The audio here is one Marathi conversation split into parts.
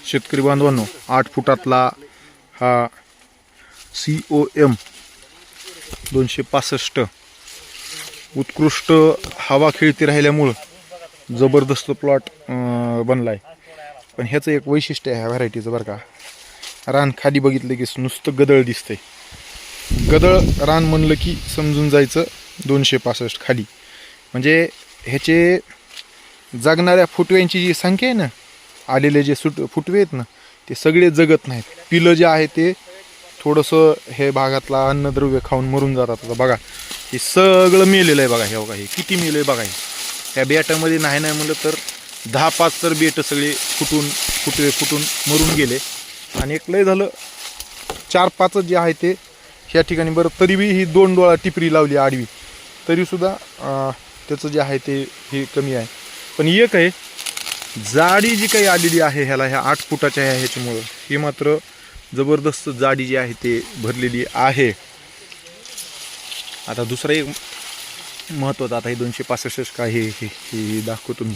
शेतकरी बांधवांनो, 8 फुटातला हा COM 265 उत्कृष्ट हवा खेळती राहिल्यामुळं जबरदस्त प्लॉट बनला आहे. पण ह्याचं एक वैशिष्ट्य आहे ह्या व्हरायटीचं बरं का. रान खाली बघितलं की नुसतं गदळ दिसतंय. गदळ रान म्हणलं की समजून जायचं 265 खाली. म्हणजे ह्याचे जगणाऱ्या फुटव्यांची जी संख्या आहे ना, आलेले जे फुटवे आहेत ना, ते सगळे जगत नाहीत. पिलं जे आहे ते थोडंसं हे भागातला अन्नद्रव्य खाऊन मरून जातात. आता बघा हे सगळं मेलेलं आहे. बघा हे बघा हे किती मेलं आहे बघा. हे त्या बेटामध्ये नाही म्हणलं तर 10-5 तर बेट सगळे फुटवे फुटून मरून गेले. आणि एक लय झालं 4-5 जे आहे ते ह्या ठिकाणी. बरं तरी बी ही 2 डोळा टिपरी लावली आडवी, तरीसुद्धा त्याचं जे आहे ते हे कमी आहे. पण एक आहे जाडी जी काही आलेली आहे ह्याला, ह्या 8 फुटाच्या ह्याच्यामुळं हे मात्र जबरदस्त जाडी जी आहे ते भरलेली आहे. आता दुसरं एक महत्त्वाचं, आता हे 265 काय हे दाखवतो मी.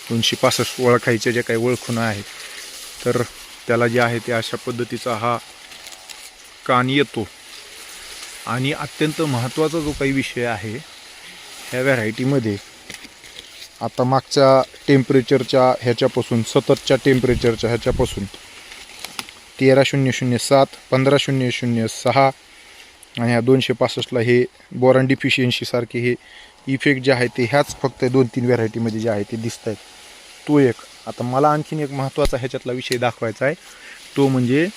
265 ओळखायचे जे काही ओळखून आहेत तर त्याला जे आहे ते अशा पद्धतीचा हा कान येतो. आणि अत्यंत महत्त्वाचा जो काही विषय आहे ह्या व्हरायटीमध्ये, आता मागच्या टेम्परेचरच्या ह्याच्यापासून, सततच्या टेम्परेचरच्या ह्याच्यापासून 13,007, 15,006 आणि ह्या 265ला हे बोरॉन डिफिशियन्सी सारखे हे इफेक्ट जे आहे ते ह्याच फक्त 2-3 व्हरायटीमध्ये जे आहे ते दिसत आहेत. तो एक. आता मला आणखीन एक महत्त्वाचा ह्याच्यातला विषय दाखवायचा आहे. तो म्हणजे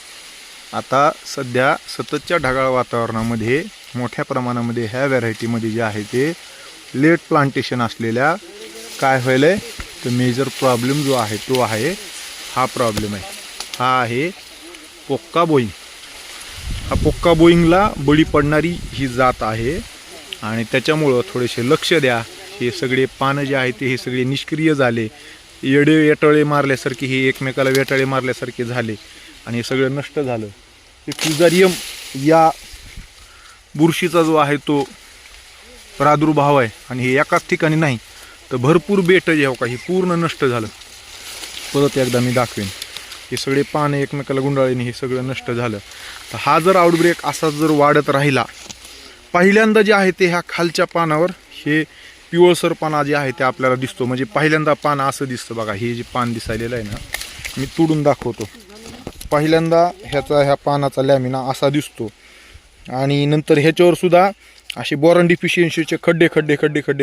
आता सध्या सततच्या ढगाळ वातावरणामध्ये मोठ्या प्रमाणामध्ये ह्या व्हरायटीमध्ये जे आहे ते लेट प्लांटेशन असलेल्या काय व्हायलं आहे तर मेजर प्रॉब्लेम जो आहे तो आहे हा प्रॉब्लेम आहे. हा आहे पोक्का बोईंग. हा पोक्का बोईंगला बळी पडणारी ही जात आहे. आणि त्याच्यामुळं थोडेसे लक्ष द्या. हे सगळे पानं जे आहे ते हे सगळे निष्क्रिय झाले, वेटाळे मारल्यासारखे, हे एकमेकाला वेटाळे मारल्यासारखे झाले आणि हे सगळं नष्ट झालं. हे फ्युजारियम या बुरशीचा जो आहे तो प्रादुर्भाव आहे. आणि हे एकाच ठिकाणी नाही तर भरपूर बेट जे हो का हे पूर्ण नष्ट झालं. परत एकदा मी दाखवेन. हे सगळे पानं एकमेकाला गुंडाळीने हे सगळं नष्ट झालं. तर हा जर आउटब्रेक असा जर वाढत राहिला, पहिल्यांदा जे आहे ते ह्या खालच्या पानावर हे पिवळसरपणा जे आहे ते आपल्याला दिसतो. म्हणजे पहिल्यांदा पान असं दिसतं बघा. हे जे पान दिसायलेलं आहे ना, मी तोडून दाखवतो. पहिल्यांदा ह्या पानाचा लॅमिना असा दिसतो. आणि नंतर ह्याच्यावर सुद्धा असे बोरॉन डिफिशियन्सीचे खड्डे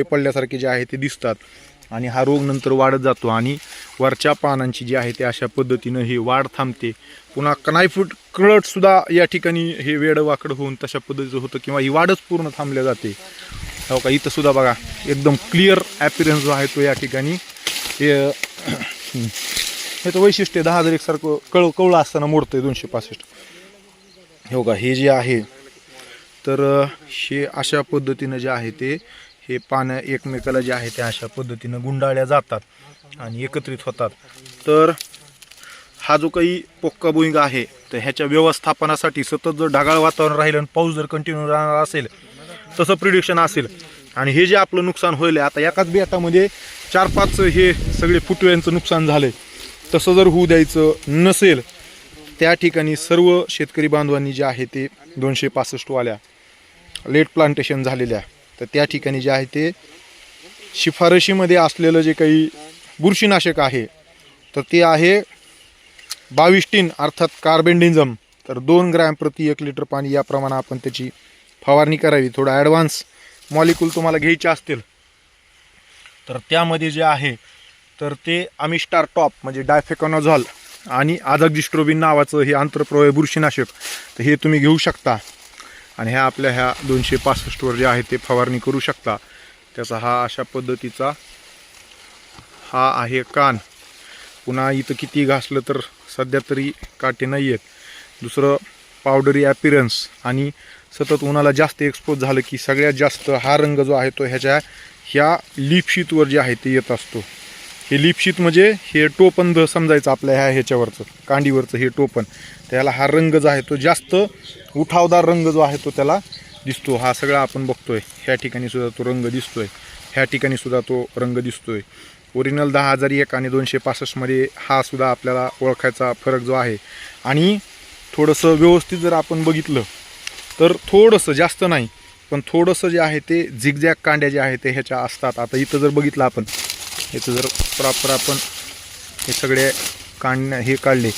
पडल्यासारखे जे आहे ते दिसतात. आणि हा रोग नंतर वाढत जातो आणि वरच्या पानांची जी आहे ते अशा पद्धतीनं ही वाढ थांबते. पुन्हा कणायफूट कळट सुद्धा या ठिकाणी हे वेडवाकडं होऊन तशा पद्धतीचं होतं किंवा ही वाढच पूर्ण थांबल्या जाते. हो का, इथं सुद्धा बघा एकदम क्लिअर ॲपिरन्स जो आहे तो या ठिकाणी ह्याचं वैशिष्ट्य 10,000 सारखं कवळं असताना मोडतंय 265. हो का, हे जे आहे तर हे अशा पद्धतीनं जे आहे ते हे पानं एकमेकाला जे आहे ते अशा पद्धतीनं गुंडाळल्या जातात आणि एकत्रित होतात. तर हा जो काही पोक्का बोईंग आहे तर ह्याच्या व्यवस्थापनासाठी सतत जर ढगाळ वातावरण राहिलं आणि पाऊस जर कंटिन्यू राहणार असेल तसं प्रिडिक्शन असेल आणि हे जे आपलं नुकसान होईल, आता एकाच बेटामध्ये 4-5 हे सगळे फुटव्यांचं नुकसान झालंय, तसं जर होऊ द्यायचं नसेल त्या ठिकाणी सर्व शेतकरी बांधवांनी जे आहे ते 265 वाल्या लेट प्लांटेशन झालेल्या तर त्या ठिकाणी जे आहे ते शिफारशीमध्ये असलेलं जे काही बुरशीनाशक आहे तर ते आहे 22 टीन अर्थात कार्बेंडिझम. तर 2 ग्रॅम प्रति 1 लिटर पाणी या प्रमाणात आपण त्याची फवारणी करावी. थोडं ॲडव्हान्स मॉलिक्यूल तुम्हाला घ्यायचे असतील तर त्यामध्ये जे आहे तर ते अमिस्टार टॉप म्हणजे डायफेकॉनोझॉल आणि आझाकझिस्ट्रोबिन नावाचं हे आंतरप्रवाही बुरशीनाशक तर हे तुम्ही घेऊ शकता. आणि ह्या आपल्या ह्या 265 वर जे आहे ते फवारणी करू शकता. त्याचा हा अशा पद्धतीचा हा आहे कान. पुन्हा इथं किती घासलं तर सध्या तरी काटे नाही आहेत. दुसरं पावडरी ॲपिरन्स आणि सतत उन्हाला जास्त एक्सपोज झालं की सगळ्यात जास्त हा रंग जो आहे तो ह्या लीफशीतवर जे आहे ते येत असतो. हे लीफशीत म्हणजे हे टोपण समजायचं आपल्या ह्याच्यावरचं कांडीवरचं हे टोपण. त्याला हा रंग जो आहे तो जास्त उठावदार रंग जो आहे तो त्याला दिसतो. हा सगळा आपण बघतोय. ह्या ठिकाणी सुद्धा तो रंग दिसतोय, ह्या ठिकाणी सुद्धा तो रंग दिसतोय. ओरिजिनल 10,001 आणि 265 मध्ये हा सुद्धा आपल्याला ओळखायचा फरक जो आहे. आणि थोडंसं व्यवस्थित जर आपण बघितलं तर थोडंसं, जास्त नाही पण थोडंसं जे आहे ते झिगझॅग कांड्या जे आहे ते ह्याच्या असतात. आता इथं जर बघितलं आपण, इथं जर प्रॉपर आपण हे सगळे हे काढले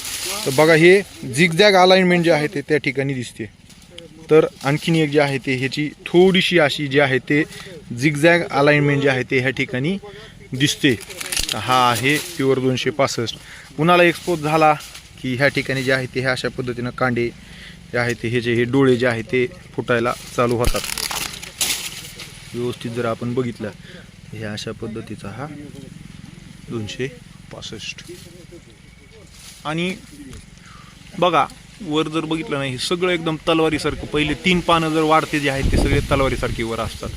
तर बघा हे झिगझॅग अलाइनमेंट जे आहे ते त्या ठिकाणी दिसते. तर आणखीन एक जे आहे ते ह्याची थोडीशी अशी जी आहे ते झिगझॅग अलाइनमेंट जे आहे ते ह्या ठिकाणी दिसते. हा आहे प्युअर 265. उन्हाला एक्सपोज झाला की ह्या ठिकाणी जे आहे ते ह्या अशा पद्धतीनं कांडे जे आहे ते हे डोळे जे आहे ते फुटायला चालू होतात. व्यवस्थित जर आपण बघितलं ह्या अशा पद्धतीचा हा 265. आणि बघा वर जर बघितलं नाही, हे सगळं एकदम तलवारीसारखं, पहिले 3 पानं जर वाढते जे आहेत ते सगळे तलवारीसारखे वर असतात.